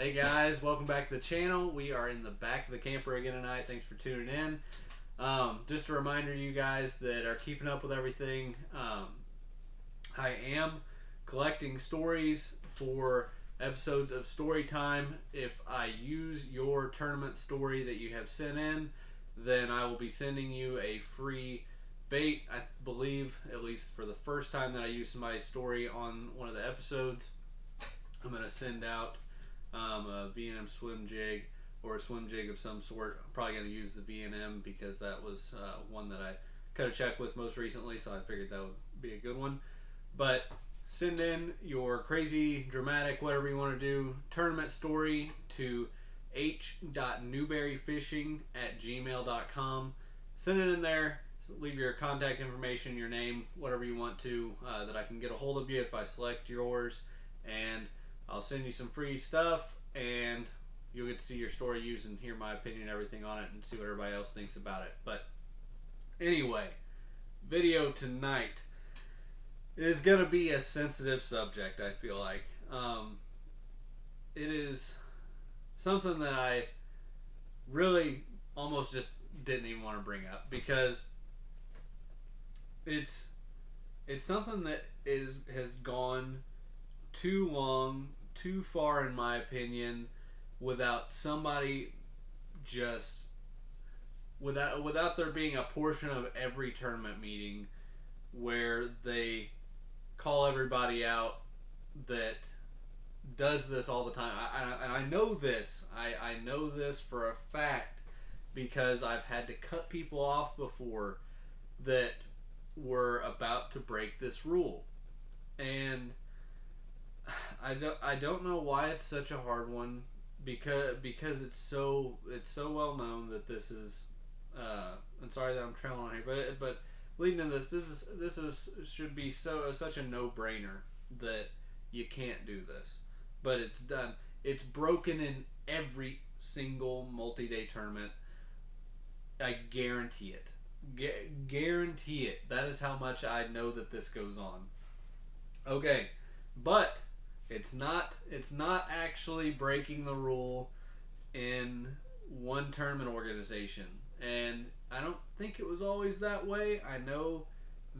Hey guys, welcome back to the channel. We are in the back of the camper again tonight. Thanks for tuning in. Just a reminder to you guys that are keeping up with everything. I am collecting stories for episodes of Story Time. If I use your tournament story that you have sent in, then I will be sending you a free bait. I believe, at least for the first time that I use somebody's story on one of the episodes, I'm going to send out a V&M swim jig or a swim jig of some sort. I'm probably going to use the V&M because that was one that I cut a check with most recently, so I figured that would be a good one. But send in your crazy, dramatic, whatever you want to do, tournament story to h.newberryfishing@gmail.com. Send it in there. Leave your contact information, your name, whatever you want to, that I can get a hold of you if I select yours. And I'll send you some free stuff, and you'll get to see your story used and hear my opinion and everything on it and see what everybody else thinks about it. But anyway, video tonight is going to be a sensitive subject, I feel like. It is something that I really almost just didn't even want to bring up because it's something that has gone too long, too far in my opinion, without somebody just without there being a portion of every tournament meeting where they call everybody out that does this all the time. And I know this. I know this for a fact because I've had to cut people off before that were about to break this rule. And I don't know why it's such a hard one because it's so well known that this is I'm sorry that I'm trailing on here, but leading to this should be such a no-brainer that you can't do this, but it's done. It's broken in every single multi-day tournament. I guarantee it. Guarantee it. That is how much I know that this goes on. Okay, but it's not actually breaking the rule in one tournament organization, and I don't think it was always that way. I know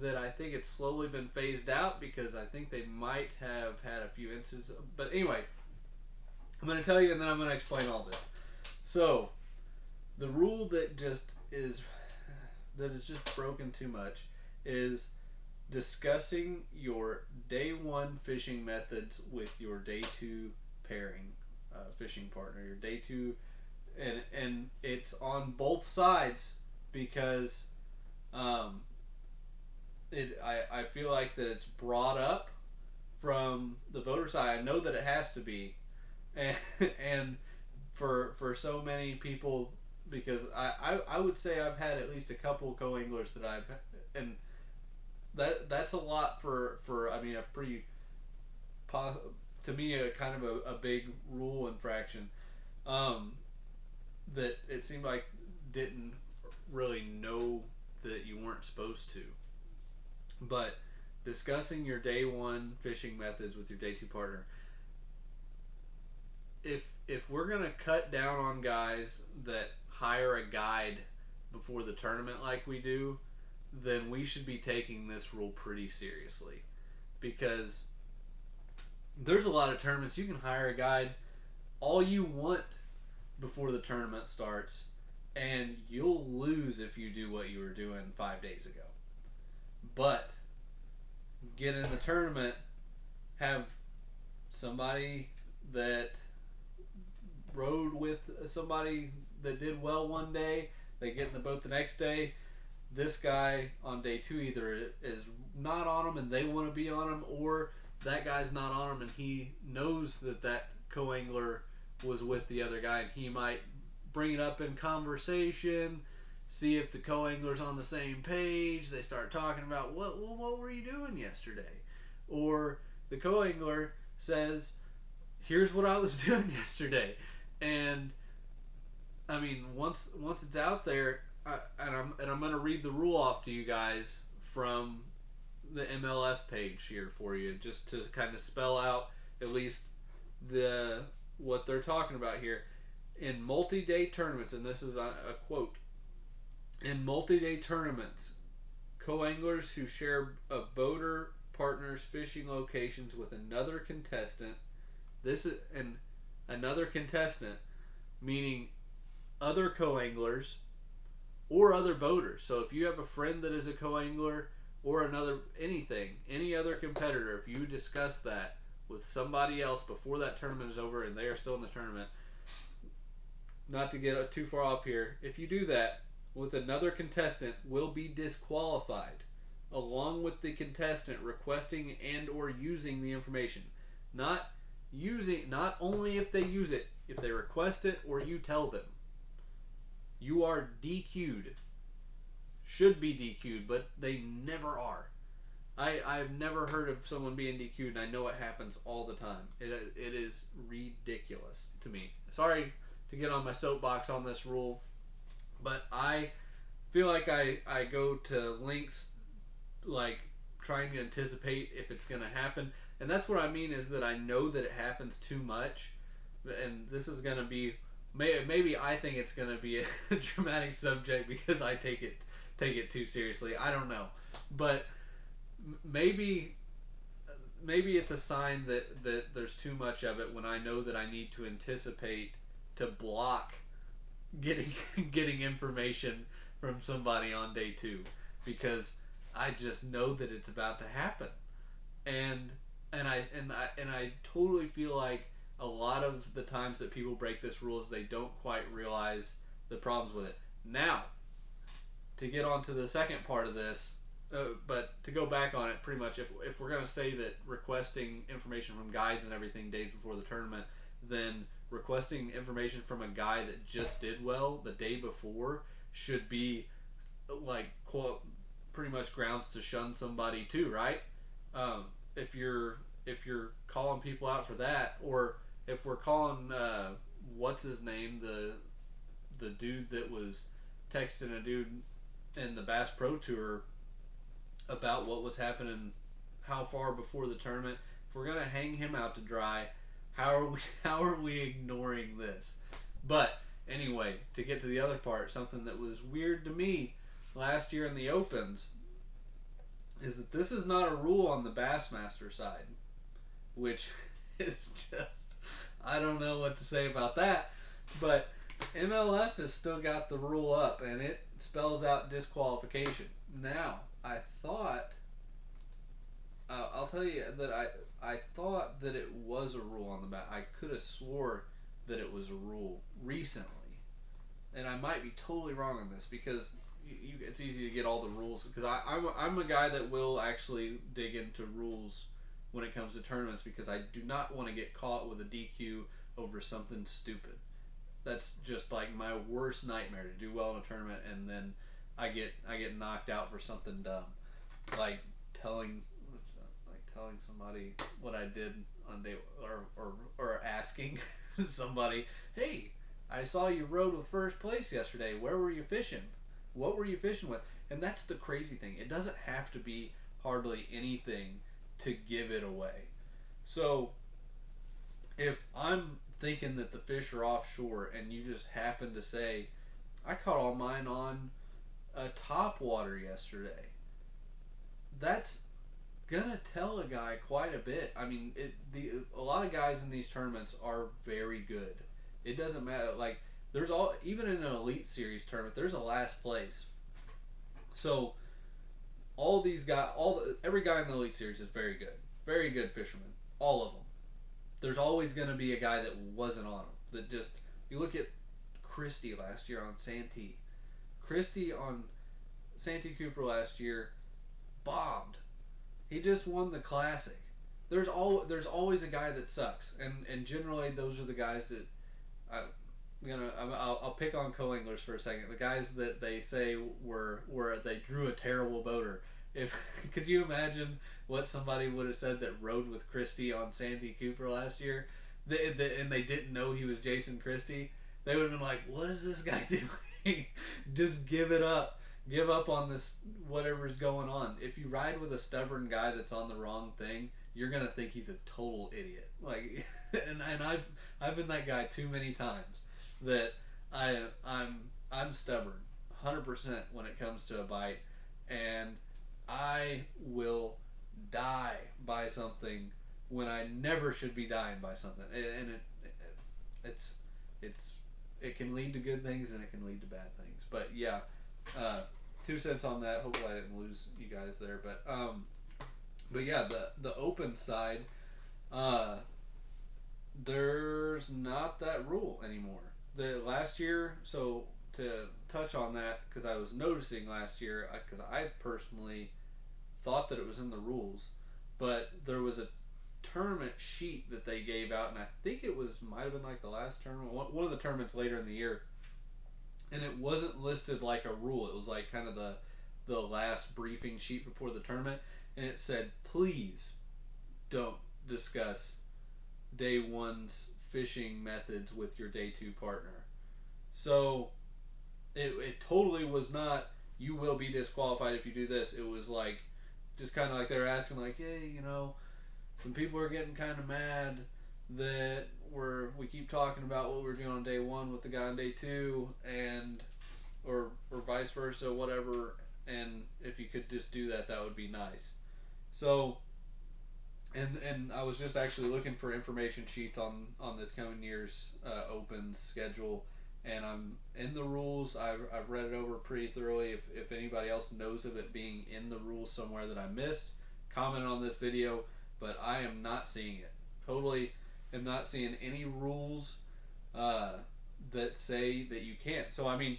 that I think it's slowly been phased out because I think they might have had a few instances. But anyway, I'm going to tell you and then I'm going to explain all this. So the rule that is just broken too much is discussing your day one fishing methods with your day two pairing fishing partner, your day two, and it's on both sides because I feel like that it's brought up from the voter side. I know that it has to be, and for so many people, because I would say I've had at least a couple co-anglers that and that's a lot for I mean a pretty to me a kind of a big rule infraction that it seemed like didn't really know that you weren't supposed to. But discussing your day one fishing methods with your day two partner, if we're gonna cut down on guys that hire a guide before the tournament like we do, then we should be taking this rule pretty seriously, because there's a lot of tournaments you can hire a guide all you want before the tournament starts, and you'll lose if you do what you were doing 5 days ago. But get in the tournament, have somebody that rode with somebody that did well one day, they get in the boat the next day. This guy on day two either is not on them and they want to be on them, or that guy's not on them and he knows that co-angler was with the other guy, and he might bring it up in conversation, see if the co-angler's on the same page. They start talking about what were you doing yesterday, or the co-angler says, here's what I was doing yesterday. And I mean, once it's out there, I'm going to read the rule off to you guys from the MLF page here for you, just to kind of spell out at least the what they're talking about here. In multi-day tournaments, and this is a quote, in multi-day tournaments, co-anglers who share a boater partner's fishing locations with another contestant, this is and another contestant, meaning other co-anglers or other boaters. So if you have a friend that is a co-angler or any other competitor, if you discuss that with somebody else before that tournament is over and they are still in the tournament, not to get too far off here, if you do that with another contestant, will be disqualified along with the contestant requesting and or using the information. Not only if they use it, if they request it or you tell them. You are DQ'd. Should be DQ'd, but they never are. I've never heard of someone being DQ'd, and I know it happens all the time. It is ridiculous to me. Sorry to get on my soapbox on this rule, but I feel like I go to lengths like trying to anticipate if it's going to happen. And that's what I mean, is that I know that it happens too much, and this is going to be, maybe I think it's going to be a dramatic subject because I take it too seriously. I don't know, but maybe it's a sign that there's too much of it when I know that I need to anticipate to block getting information from somebody on day 2, because I just know that it's about to happen, and I totally feel like a lot of the times that people break this rule is they don't quite realize the problems with it. Now, to get on to the second part of this, but to go back on it, pretty much, if we're going to say that requesting information from guides and everything days before the tournament, then requesting information from a guy that just did well the day before should be like, quote, pretty much grounds to shun somebody too, right? If you're calling people out for that, or if we're calling what's his name, the dude that was texting a dude in the Bass Pro Tour about what was happening how far before the tournament, if we're gonna hang him out to dry, how are we ignoring this? But anyway, to get to the other part, something that was weird to me last year in the Opens is that this is not a rule on the Bassmaster side, which is just, I don't know what to say about that, but MLF has still got the rule up, and it spells out disqualification. Now, I thought, I'll tell you that I thought that it was a rule on the back. I could have swore that it was a rule recently, and I might be totally wrong on this, because it's easy to get all the rules, because I'm a guy that will actually dig into rules when it comes to tournaments, because I do not want to get caught with a DQ over something stupid. That's just like my worst nightmare, to do well in a tournament and then I get knocked out for something dumb, like telling somebody what I did on day, or asking somebody, hey, I saw you rode with first place yesterday. Where were you fishing? What were you fishing with? And that's the crazy thing. It doesn't have to be hardly anything to give it away. So if I'm thinking that the fish are offshore and you just happen to say, I caught all mine on a top water yesterday, that's gonna tell a guy quite a bit. I mean, a lot of guys in these tournaments are very good. It doesn't matter. Like, there's even in an Elite Series tournament, there's a last place. So all these guys, every guy in the Elite Series is very good fisherman. All of them. There's always going to be a guy that wasn't on them. That just, you look at Christie last year on Santee. Christie on Santee Cooper last year bombed. He just won the Classic. There's always a guy that sucks, and generally those are the guys that I'll pick on co-anglers for a second. The guys that they say were they drew a terrible boater. Could you imagine what somebody would have said that rode with Christie on Santee Cooper last year, and they didn't know he was Jason Christie? They would have been like, "What is this guy doing? Just give it up. Give up on this, whatever's going on." If you ride with a stubborn guy that's on the wrong thing, you're gonna think he's a total idiot. Like, and I've been that guy too many times that I'm stubborn, 100% when it comes to a bite, and I will die by something when I never should be dying by something, and it's it's it can lead to good things and it can lead to bad things. But yeah, 2 cents on that. Hopefully I didn't lose you guys there, but yeah, the open side, there's not that rule anymore. The last year, so to touch on that, because I was noticing last year, because I personally thought that it was in the rules, but there was a tournament sheet that they gave out, and I think it might have been like the last tournament, one of the tournaments later in the year, and it wasn't listed like a rule. It was like kind of the last briefing sheet before the tournament, and it said, please don't discuss day one's fishing methods with your day two partner. So it totally was not, you will be disqualified if you do this. It was like, just kind of like they were asking, like, hey, some people are getting kind of mad that we keep talking about what we're doing on day one with the guy on day two, and or vice versa, whatever. And if you could just do that, that would be nice. So, and I was just actually looking for information sheets on this coming year's open schedule, and I'm in the rules. I've read it over pretty thoroughly. If anybody else knows of it being in the rules somewhere that I missed, comment on this video. But I am not seeing it. Totally am not seeing any rules that say that you can't. So, I mean,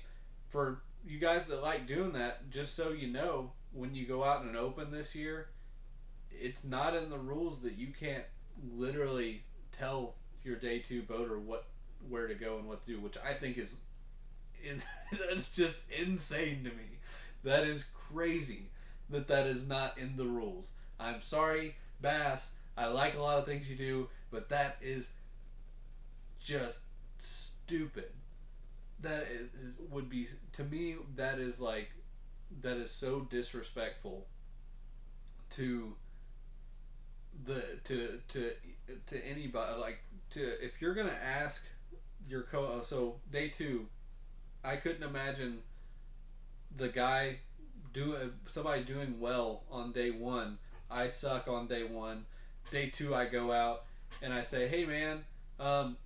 for you guys that like doing that, just so you know, when you go out in an open this year, it's not in the rules that you can't literally tell your day two boater where to go and what to do, which I think is that's just insane to me. That is crazy that is not in the rules. I'm sorry, Bass, I like a lot of things you do, but that is just stupid. That would be, to me, that is so disrespectful to anybody. Like, if you're gonna ask your so day two, I couldn't imagine somebody doing well on day one. I suck on day one. Day two, I go out and I say, hey man,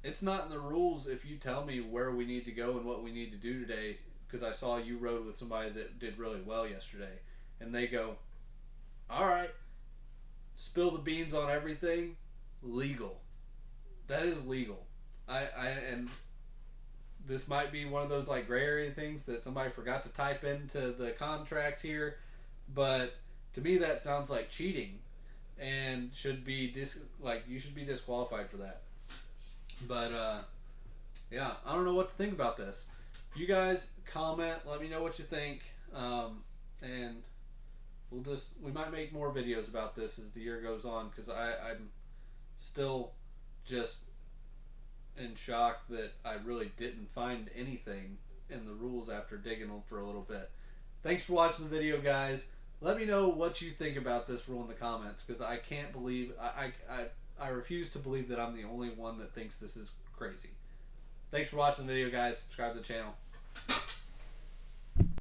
it's not in the rules if you tell me where we need to go and what we need to do today, because I saw you rode with somebody that did really well yesterday. And they go, alright, spill the beans on everything, legal. That is legal. And this might be one of those like gray area things that somebody forgot to type into the contract here, but to me that sounds like cheating, and should be you should be disqualified for that. But yeah, I don't know what to think about this. You guys comment, let me know what you think, and we might make more videos about this as the year goes on, because I'm still just in shock that I really didn't find anything in the rules after digging them for a little bit. Thanks for watching the video, guys. Let me know what you think about this rule in the comments, because I can't believe, I refuse to believe that I'm the only one that thinks this is crazy. Thanks for watching the video, guys. Subscribe to the channel.